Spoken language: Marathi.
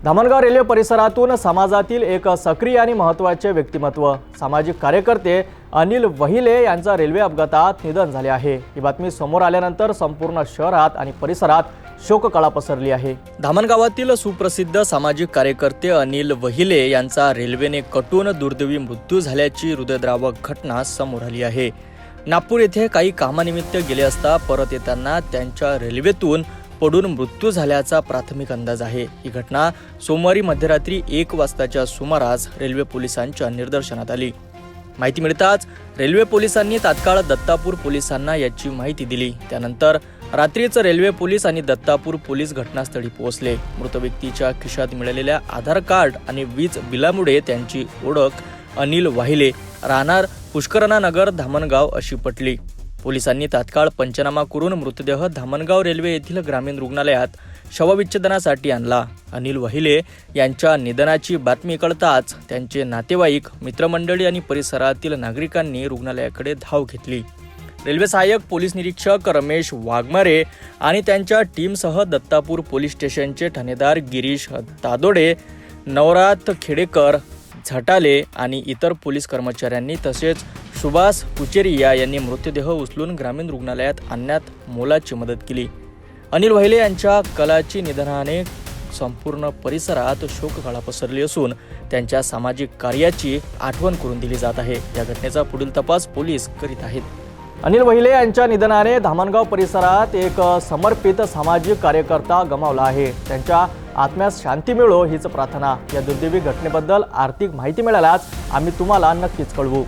धामणगाव रेल्वे परिसरातून समाजातील एक सक्रिय आणि महत्त्वाचे व्यक्तिमत्व सामाजिक कार्यकर्ते अनिल वहिले यांचा रेल्वे अपघातात निधन झाले आहे। ही बातमी समोर आल्यानंतर संपूर्ण शहरात आणि परिसरात शोककळा पसरली आहे। धामणगावातील सुप्रसिद्ध सामाजिक कार्यकर्ते अनिल वहिले यांचा रेल्वेने कटून दुर्दैवी मृत्यू झाल्याची हृदयद्रावक घटना समोर आली आहे। नागपूर येथे काही कामानिमित्त गेले असता परत येताना त्यांच्या रेल्वेतून पडून मृत्यू झाल्याचा प्राथमिक अंदाज आहे। ही घटना सोमवारी मध्यरात्री 1 वाजताच्या सुमारास रेल्वे पोलिसांच्या निदर्शनात आली। माहिती मिळताच रेल्वे पोलिसांनी तात्काळ दत्तापूर पोलिसांना याची माहिती दिली। त्यानंतर रात्रीच रेल्वे पोलीस आणि दत्तापूर पोलीस घटनास्थळी पोहोचले। मृत व्यक्तीच्या खिशात मिळालेल्या आधार कार्ड आणि वीज बिलामुळे त्यांची ओळख अनिल वाहिले राहणार पुष्करणा नगर धामणगाव अशी पटली। पोलिसांनी तात्काळ पंचनामा करून मृतदेह धामणगाव रेल्वे येथील ग्रामीण रुग्णालयात शवविच्छेदनासाठी आणला। अनिल वहिले यांच्या निधनाची बातमी कळताच त्यांचे नातेवाईक, मित्रमंडळी आणि परिसरातील नागरिकांनी रुग्णालयाकडे धाव घेतली। रेल्वे सहाय्यक पोलीस निरीक्षक रमेश वाघमारे आणि त्यांच्या टीमसह दत्तापूर पोलीस स्टेशनचे ठाणेदार गिरीश तादोडे, नवरात खेडेकर, झटाले आणि इतर पोलीस कर्मचाऱ्यांनी तसेच सुभाष कुचेरिया यांनी मृतदेह उचलून ग्रामीण रुग्णालयात आणण्यात मोलाची मदत केली। अनिल वहिले यांच्या कलाची निधनाने संपूर्ण परिसरात शोककळा पसरली असून त्यांच्या सामाजिक कार्याची आठवण करून दिली जात आहे। या घटनेचा पुढील तपास पोलीस करीत आहेत। अनिल वहिले यांच्या निधनाने धामणगाव परिसरात एक समर्पित सामाजिक कार्यकर्ता गमावला आहे। त्यांच्या आत्म्यास शांती मिळो हीच प्रार्थना। या दुर्दैवी घटनेबद्दल आर्थिक माहिती मिळाल्यास आम्ही तुम्हाला नक्कीच कळवू।